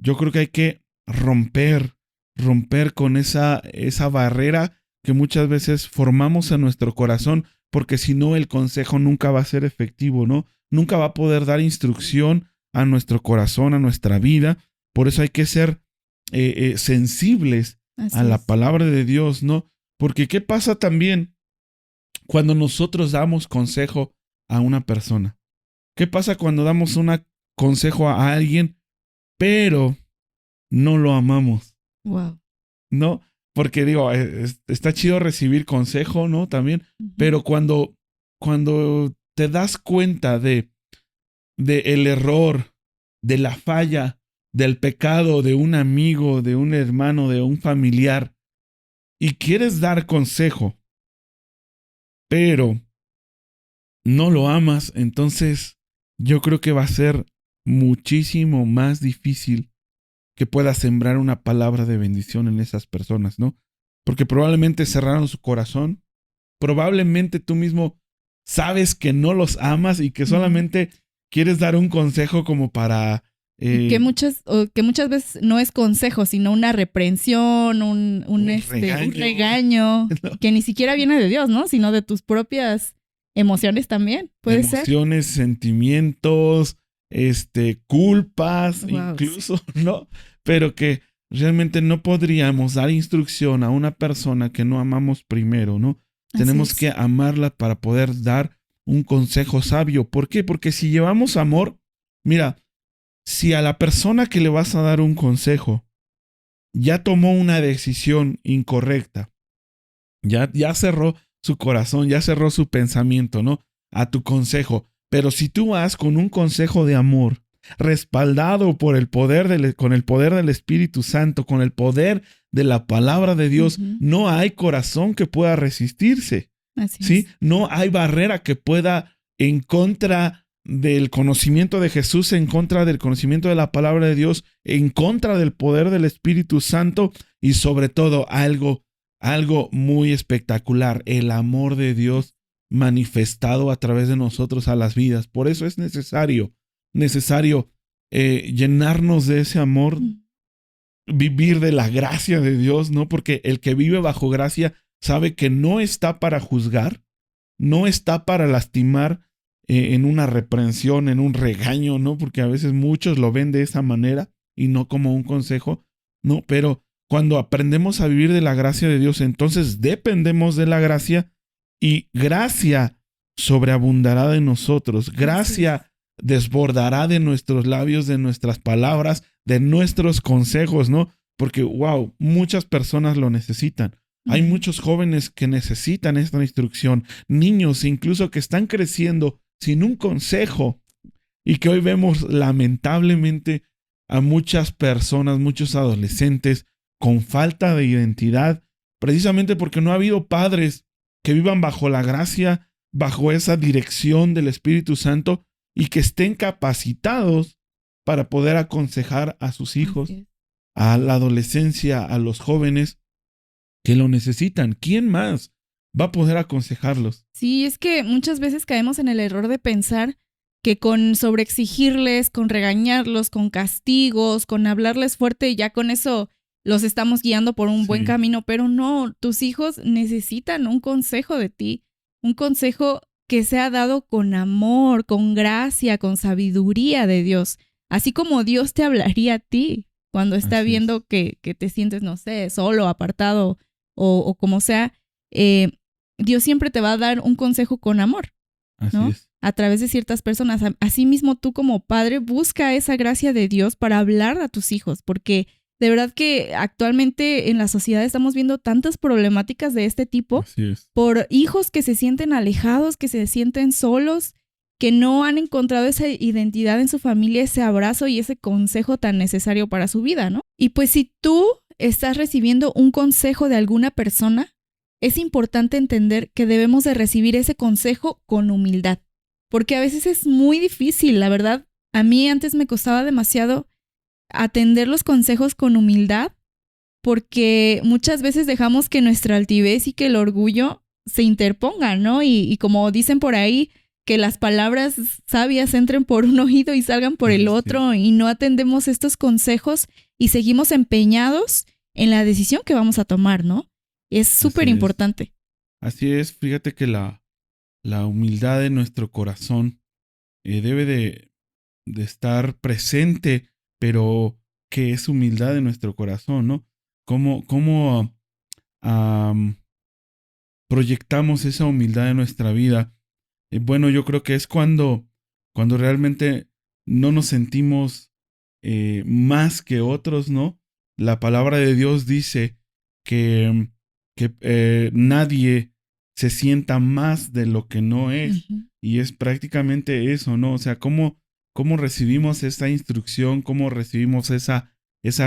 yo creo que hay que romper con esa barrera que muchas veces formamos en nuestro corazón, porque si no el consejo nunca va a ser efectivo, ¿no? Nunca va a poder dar instrucción a nuestro corazón, a nuestra vida. Por eso hay que ser sensibles a la palabra de Dios, ¿no? Porque ¿qué pasa también cuando nosotros damos consejo a una persona? ¿Qué pasa cuando damos un consejo a alguien, pero no lo amamos? Wow. ¿No? Porque digo, está chido recibir consejo, ¿no? También, pero cuando te das cuenta de el error, de la falla, del pecado de un amigo, de un hermano, de un familiar, y quieres dar consejo, pero no lo amas, entonces yo creo que va a ser muchísimo más difícil que puedas sembrar una palabra de bendición en esas personas, ¿no? Porque probablemente cerraron su corazón, probablemente tú mismo sabes que no los amas y que solamente quieres dar un consejo como para... que muchas veces no es consejo, sino una reprensión, un regaño, ¿no? que ni siquiera viene de Dios, ¿no? Sino de tus propias emociones también, puede ser. Emociones, sentimientos, culpas, Wow, incluso, ¿no? Pero que realmente no podríamos dar instrucción a una persona que no amamos primero, ¿no? Tenemos que amarla para poder dar un consejo sabio. ¿Por qué? Porque si llevamos amor, mira, si a la persona que le vas a dar un consejo ya tomó una decisión incorrecta, ya cerró su corazón, ya cerró su pensamiento, ¿no? A tu consejo. Pero si tú vas con un consejo de amor, respaldado por el poder con el poder del Espíritu Santo, con el poder de la palabra de Dios, no hay corazón que pueda resistirse. ¿Sí? No hay barrera que pueda en contra del conocimiento de Jesús, en contra del conocimiento de la palabra de Dios, en contra del poder del Espíritu Santo y sobre todo algo muy espectacular, el amor de Dios manifestado a través de nosotros a las vidas. Por eso es necesario llenarnos de ese amor, vivir de la gracia de Dios, ¿no? Porque el que vive bajo gracia sabe que no está para juzgar, no está para lastimar en una reprensión, en un regaño, ¿no? Porque a veces muchos lo ven de esa manera y no como un consejo, ¿no? Pero cuando aprendemos a vivir de la gracia de Dios, entonces dependemos de la gracia y gracia sobreabundará de nosotros, gracia desbordará de nuestros labios, de nuestras palabras, de nuestros consejos, ¿no? Porque, wow, muchas personas lo necesitan. Hay muchos jóvenes que necesitan esta instrucción, niños incluso que están creciendo sin un consejo y que hoy vemos lamentablemente a muchas personas, muchos adolescentes con falta de identidad, precisamente porque no ha habido padres que vivan bajo la gracia, bajo esa dirección del Espíritu Santo y que estén capacitados para poder aconsejar a sus hijos, a la adolescencia, a los jóvenes que lo necesitan. ¿Quién más va a poder aconsejarlos? Sí, es que muchas veces caemos en el error de pensar que con sobreexigirles, con regañarlos, con castigos, con hablarles fuerte, ya con eso los estamos guiando por un buen camino, pero no, tus hijos necesitan un consejo de ti, un consejo que sea dado con amor, con gracia, con sabiduría de Dios, así como Dios te hablaría a ti cuando está viendo que te sientes, no sé, solo, apartado o como sea. Dios siempre te va a dar un consejo con amor, ¿no? Así es. A través de ciertas personas. Asimismo, tú como padre busca esa gracia de Dios para hablar a tus hijos, porque de verdad que actualmente en la sociedad estamos viendo tantas problemáticas de este tipo por hijos que se sienten alejados, que se sienten solos, que no han encontrado esa identidad en su familia, ese abrazo y ese consejo tan necesario para su vida, ¿no? Y pues si tú estás recibiendo un consejo de alguna persona, es importante entender que debemos de recibir ese consejo con humildad, porque a veces es muy difícil, la verdad. A mí antes me costaba demasiado atender los consejos con humildad, porque muchas veces dejamos que nuestra altivez y que el orgullo se interpongan, ¿no? Y como dicen por ahí, que las palabras sabias entren por un oído y salgan por el otro, y no atendemos estos consejos y seguimos empeñados en la decisión que vamos a tomar, ¿no? Es súper importante. Así es, fíjate que la humildad de nuestro corazón debe de estar presente, pero ¿qué es humildad de nuestro corazón, no? ¿Cómo proyectamos esa humildad en nuestra vida? Bueno, yo creo que es cuando realmente no nos sentimos más que otros, ¿no? La palabra de Dios dice que nadie se sienta más de lo que no es. Y es prácticamente eso, ¿no? O sea, ¿cómo recibimos esa instrucción? ¿Cómo recibimos esa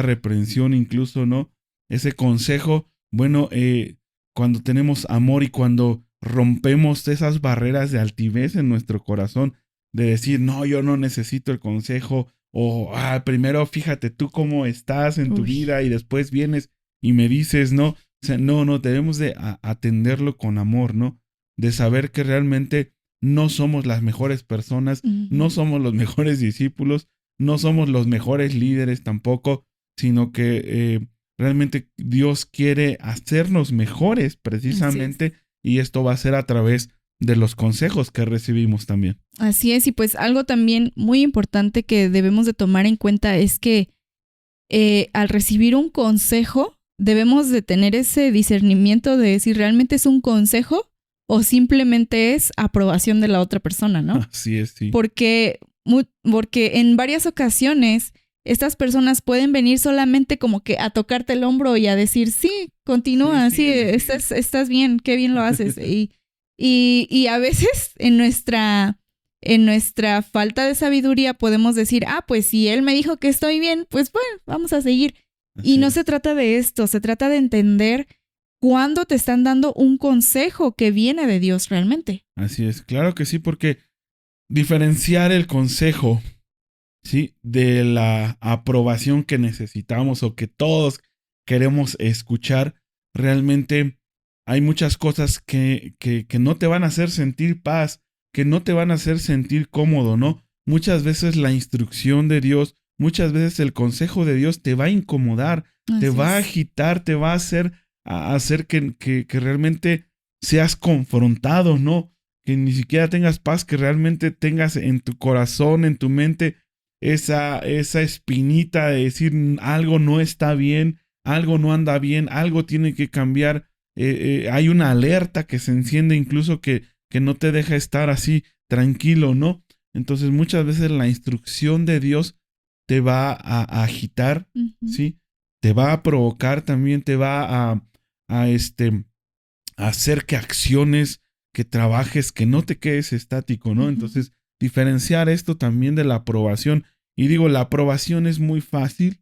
reprensión incluso, ¿no? Ese consejo. Bueno, cuando tenemos amor y cuando rompemos esas barreras de altivez en nuestro corazón, de decir, no, yo no necesito el consejo, o primero fíjate tú cómo estás en tu vida y después vienes y me dices, no, o sea, no, debemos de atenderlo con amor, ¿no? De saber que realmente no somos las mejores personas, no somos los mejores discípulos, no somos los mejores líderes tampoco, sino que realmente Dios quiere hacernos mejores precisamente, y esto va a ser a través de los consejos que recibimos también. Así es, y pues algo también muy importante que debemos de tomar en cuenta es que al recibir un consejo debemos de tener ese discernimiento de si realmente es un consejo o simplemente es aprobación de la otra persona, ¿no? Así es, sí. Porque en varias ocasiones estas personas pueden venir solamente como que a tocarte el hombro y a decir, sí, continúa, sí. Estás bien, qué bien lo haces. Y a veces en nuestra falta de sabiduría podemos decir, pues si él me dijo que estoy bien, pues bueno, vamos a seguir. Y no se trata de esto, se trata de entender cuándo te están dando un consejo que viene de Dios realmente. Así es, claro que sí, porque diferenciar el consejo, ¿sí?, de la aprobación que necesitamos o que todos queremos escuchar, realmente hay muchas cosas que no te van a hacer sentir paz, que no te van a hacer sentir cómodo, ¿no? Muchas veces la instrucción de Dios, muchas veces el consejo de Dios te va a incomodar, te va a agitar, te va a hacer que realmente seas confrontado, ¿no? Que ni siquiera tengas paz, que realmente tengas en tu corazón, en tu mente, esa espinita de decir algo no está bien, algo no anda bien, algo tiene que cambiar. Hay una alerta que se enciende incluso que no te deja estar así tranquilo, ¿no? Entonces muchas veces la instrucción de Dios te va a agitar, ¿sí? Te va a provocar también, te va a hacer que acciones, que trabajes, que no te quedes estático, ¿no? Entonces, diferenciar esto también de la aprobación. Y digo, la aprobación es muy fácil,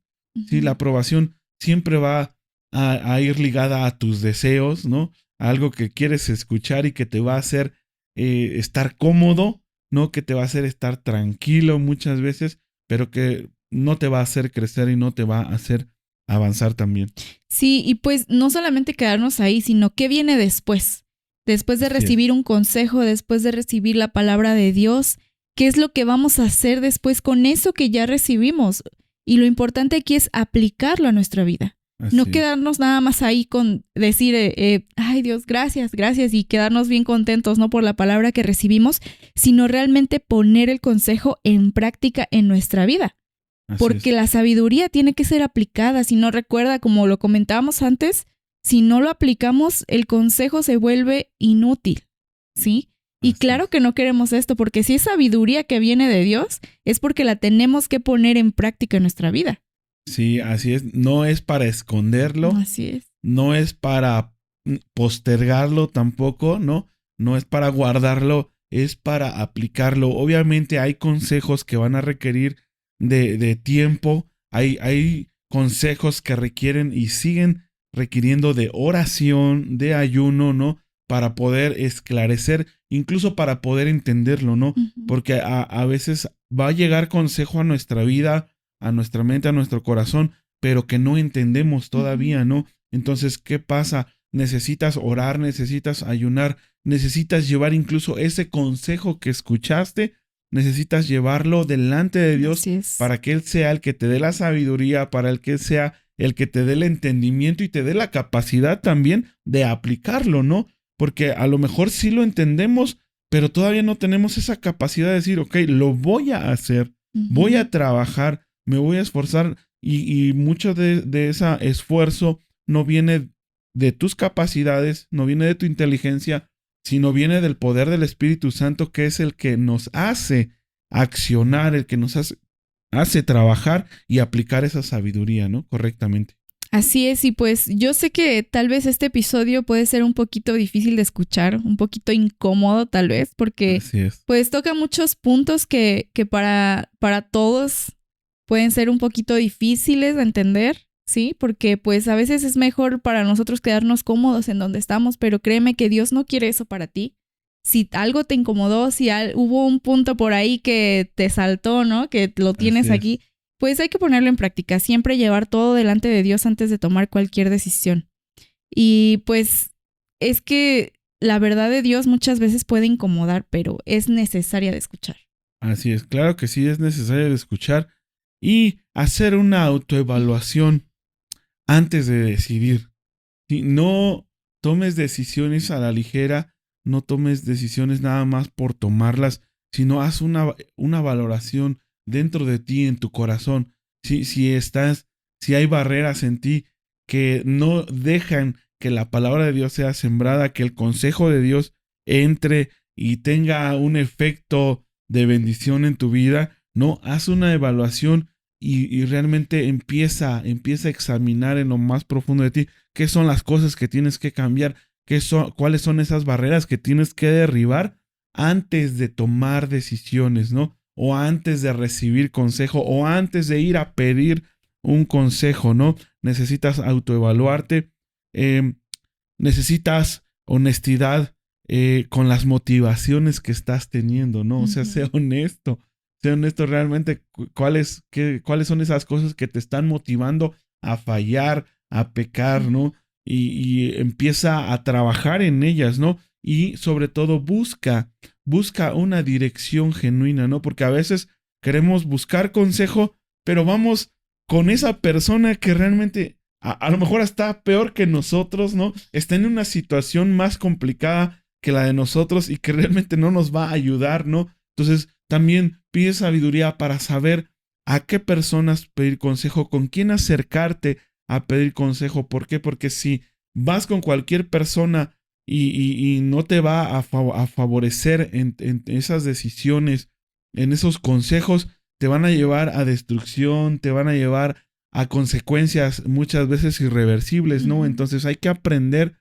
¿sí? La aprobación siempre va a ir ligada a tus deseos, ¿no? Algo que quieres escuchar y que te va a hacer estar cómodo, ¿no? Que te va a hacer estar tranquilo muchas veces, pero que no te va a hacer crecer y no te va a hacer avanzar también. Sí, y pues no solamente quedarnos ahí, sino qué viene después. Después de recibir un consejo, después de recibir la palabra de Dios, ¿qué es lo que vamos a hacer después con eso que ya recibimos? Y lo importante aquí es aplicarlo a nuestra vida. No quedarnos nada más ahí con decir, ay Dios, gracias, y quedarnos bien contentos, no por la palabra que recibimos, sino realmente poner el consejo en práctica en nuestra vida. Porque la sabiduría tiene que ser aplicada. Si no, recuerda, como lo comentábamos antes, si no lo aplicamos, el consejo se vuelve inútil, ¿sí? Y claro que no queremos esto, porque si es sabiduría que viene de Dios, es porque la tenemos que poner en práctica en nuestra vida. Sí, así es. No es para esconderlo. Así es. No es para postergarlo tampoco, ¿no? No es para guardarlo, es para aplicarlo. Obviamente hay consejos que van a requerir de tiempo. Hay consejos que requieren y siguen requiriendo de oración, de ayuno, ¿no? Para poder esclarecer, incluso para poder entenderlo, ¿no? Porque a veces va a llegar consejo a nuestra vida, a nuestra mente, a nuestro corazón, pero que no entendemos todavía, ¿no? Entonces, ¿qué pasa? Necesitas orar, necesitas ayunar, necesitas llevar incluso ese consejo que escuchaste, necesitas llevarlo delante de Dios para que Él sea el que te dé la sabiduría, para que Él sea el que te dé el entendimiento y te dé la capacidad también de aplicarlo, ¿no? Porque a lo mejor sí lo entendemos, pero todavía no tenemos esa capacidad de decir, ok, lo voy a hacer, voy a trabajar, me voy a esforzar, y mucho de ese esfuerzo no viene de tus capacidades, no viene de tu inteligencia, sino viene del poder del Espíritu Santo, que es el que nos hace accionar, el que nos hace trabajar y aplicar esa sabiduría, ¿no? Correctamente. Así es, y pues yo sé que tal vez este episodio puede ser un poquito difícil de escuchar, un poquito incómodo tal vez, porque pues toca muchos puntos que para todos pueden ser un poquito difíciles de entender, ¿sí? Porque pues a veces es mejor para nosotros quedarnos cómodos en donde estamos, pero créeme que Dios no quiere eso para ti. Si algo te incomodó, si hubo un punto por ahí que te saltó, ¿no? Que lo tienes Así es. aquí, pues hay que ponerlo en práctica. Siempre llevar todo delante de Dios antes de tomar cualquier decisión. Y pues es que la verdad de Dios muchas veces puede incomodar, pero es necesaria de escuchar. Así es, claro que sí es necesario de escuchar y hacer una autoevaluación antes de decidir. Sí, no tomes decisiones a la ligera, no tomes decisiones nada más por tomarlas, sino haz una valoración dentro de ti, en tu corazón. Si hay barreras en ti que no dejan que la palabra de Dios sea sembrada, que el consejo de Dios entre y tenga un efecto de bendición en tu vida, no, haz una evaluación y realmente empieza a examinar en lo más profundo de ti qué son las cosas que tienes que cambiar, cuáles son esas barreras que tienes que derribar antes de tomar decisiones, ¿no? O antes de recibir consejo, o antes de ir a pedir un consejo, ¿no? Necesitas autoevaluarte, necesitas honestidad con las motivaciones que estás teniendo, ¿no? O sea, sé honesto realmente cuáles son esas cosas que te están motivando a fallar, a pecar, ¿no? Y empieza a trabajar en ellas, ¿no? Y sobre todo busca una dirección genuina, ¿no? Porque a veces queremos buscar consejo, pero vamos con esa persona que realmente a lo mejor está peor que nosotros, ¿no? Está en una situación más complicada que la de nosotros y que realmente no nos va a ayudar, ¿no? Entonces, también pide sabiduría para saber a qué personas pedir consejo, con quién acercarte a pedir consejo. ¿Por qué? Porque si vas con cualquier persona y no te va a favorecer en esas decisiones, en esos consejos, te van a llevar a destrucción, te van a llevar a consecuencias muchas veces irreversibles, ¿no? Entonces hay que aprender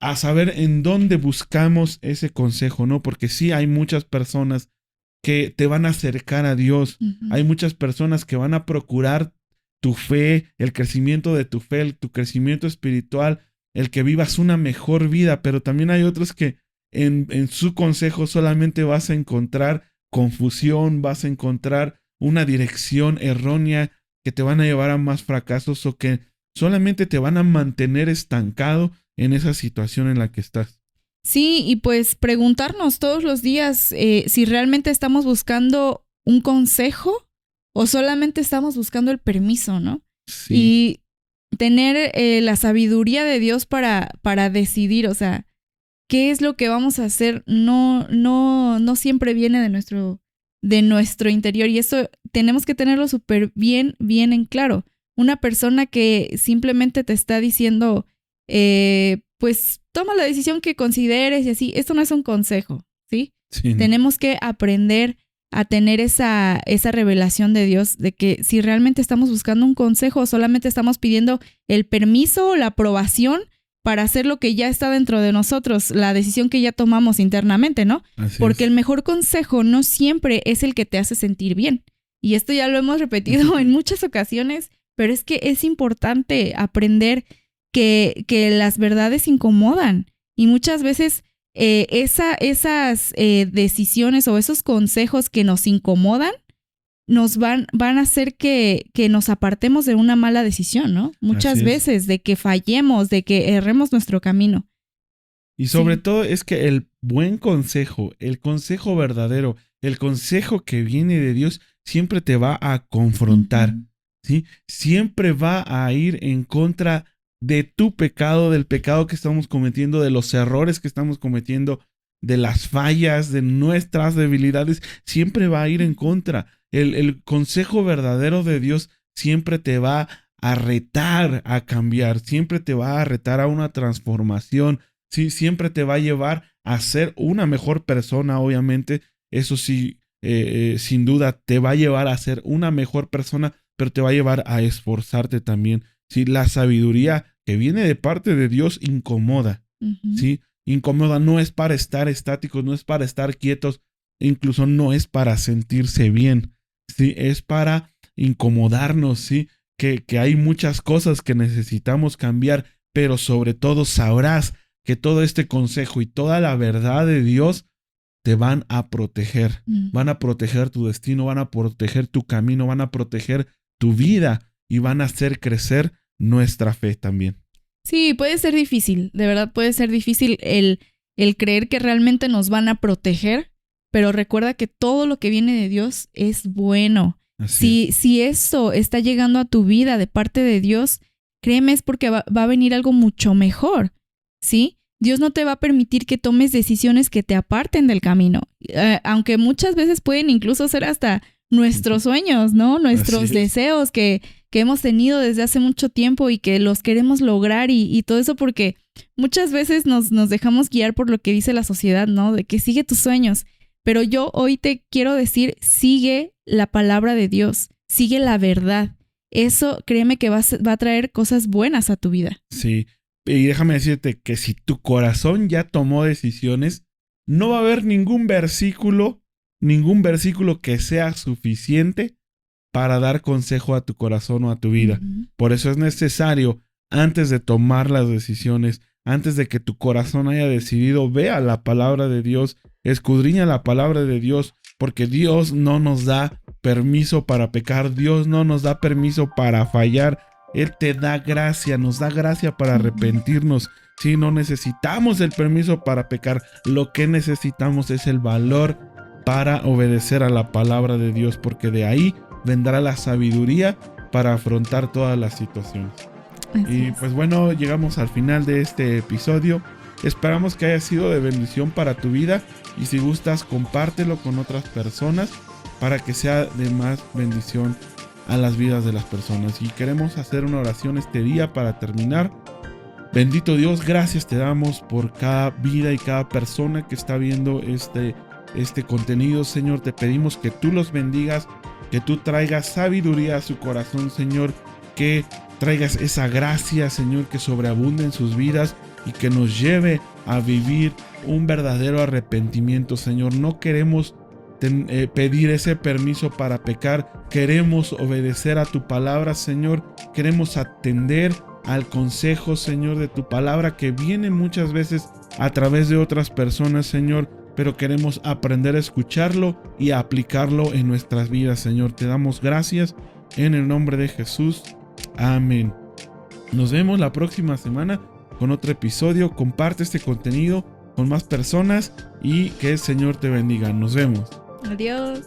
a saber en dónde buscamos ese consejo, ¿no? Porque sí hay muchas personas que te van a acercar a Dios. Hay muchas personas que van a procurar tu fe, el crecimiento de tu fe, tu crecimiento espiritual, el que vivas una mejor vida, pero también hay otros que en su consejo solamente vas a encontrar confusión, vas a encontrar una dirección errónea que te van a llevar a más fracasos o que solamente te van a mantener estancado en esa situación en la que estás. Sí, y pues preguntarnos todos los días si realmente estamos buscando un consejo o solamente estamos buscando el permiso, ¿no? Sí. Y tener la sabiduría de Dios para decidir, o sea, qué es lo que vamos a hacer, no siempre viene de nuestro interior, y eso tenemos que tenerlo súper bien en claro. Una persona que simplemente te está diciendo, pues toma la decisión que consideres y así, esto no es un consejo, ¿sí? Sí. Tenemos que aprender a tener esa revelación de Dios, de que si realmente estamos buscando un consejo o solamente estamos pidiendo el permiso o la aprobación para hacer lo que ya está dentro de nosotros, la decisión que ya tomamos internamente, ¿no? Porque el mejor consejo no siempre es el que te hace sentir bien. Y esto ya lo hemos repetido en muchas ocasiones, pero es que es importante aprender que las verdades incomodan. Y muchas veces esas decisiones o esos consejos que nos incomodan nos van a hacer que nos apartemos de una mala decisión, ¿no? Muchas veces, de que fallemos, de que erremos nuestro camino. Y sobre todo es que el buen consejo, el consejo verdadero, el consejo que viene de Dios, siempre te va a confrontar, ¿sí? Siempre va a ir en contra de tu pecado, del pecado que estamos cometiendo, de los errores que estamos cometiendo, de las fallas, de nuestras debilidades, siempre va a ir en contra. El consejo verdadero de Dios siempre te va a retar a cambiar, siempre te va a retar a una transformación, ¿sí? Siempre te va a llevar a ser una mejor persona, obviamente. Eso sí, sin duda, te va a llevar a ser una mejor persona, pero te va a llevar a esforzarte también. ¿Sí? La sabiduría que viene de parte de Dios incomoda, ¿sí? Incomoda, no es para estar estáticos, no es para estar quietos, incluso no es para sentirse bien, ¿sí? Es para incomodarnos, ¿sí? que hay muchas cosas que necesitamos cambiar, pero sobre todo sabrás que todo este consejo y toda la verdad de Dios te van a proteger. Van a proteger tu destino, van a proteger tu camino, van a proteger tu vida y van a hacer crecer nuestra fe también. Sí, puede ser difícil, de verdad puede ser difícil el creer que realmente nos van a proteger, pero recuerda que todo lo que viene de Dios es bueno. Si eso está llegando a tu vida de parte de Dios, créeme, es porque va a venir algo mucho mejor, ¿sí? Dios no te va a permitir que tomes decisiones que te aparten del camino, aunque muchas veces pueden incluso ser hasta nuestros sueños, ¿no? Nuestros deseos que hemos tenido desde hace mucho tiempo y que los queremos lograr y todo eso, porque muchas veces nos dejamos guiar por lo que dice la sociedad, ¿no? De que sigue tus sueños. Pero yo hoy te quiero decir, sigue la palabra de Dios, sigue la verdad. Eso, créeme que va a traer cosas buenas a tu vida. Sí, y déjame decirte que si tu corazón ya tomó decisiones, no va a haber ningún versículo que sea suficiente para dar consejo a tu corazón o a tu vida. Por eso es necesario, antes de tomar las decisiones, antes de que tu corazón haya decidido, vea la palabra de Dios, escudriña la palabra de Dios, porque Dios no nos da permiso para pecar, Dios no nos da permiso para fallar. Él te da gracia, nos da gracia para arrepentirnos. Sí, no necesitamos el permiso para pecar, lo que necesitamos es el valor para obedecer a la palabra de Dios, porque de ahí vendrá la sabiduría para afrontar todas las situaciones. Y pues bueno, llegamos al final de este episodio. Esperamos que haya sido de bendición para tu vida y si gustas, compártelo con otras personas para que sea de más bendición a las vidas de las personas. Y queremos hacer una oración este día para terminar. Bendito Dios, gracias te damos por cada vida y cada persona que está viendo este contenido. Señor, te pedimos que tú los bendigas, que tú traigas sabiduría a su corazón, Señor, que traigas esa gracia, Señor, que sobreabunde en sus vidas y que nos lleve a vivir un verdadero arrepentimiento, Señor. No queremos pedir ese permiso para pecar, queremos obedecer a tu palabra, Señor. Queremos atender al consejo, Señor, de tu palabra que viene muchas veces a través de otras personas, Señor, pero queremos aprender a escucharlo y a aplicarlo en nuestras vidas, Señor. Te damos gracias en el nombre de Jesús. Amén. Nos vemos la próxima semana con otro episodio. Comparte este contenido con más personas y que el Señor te bendiga. Nos vemos. Adiós.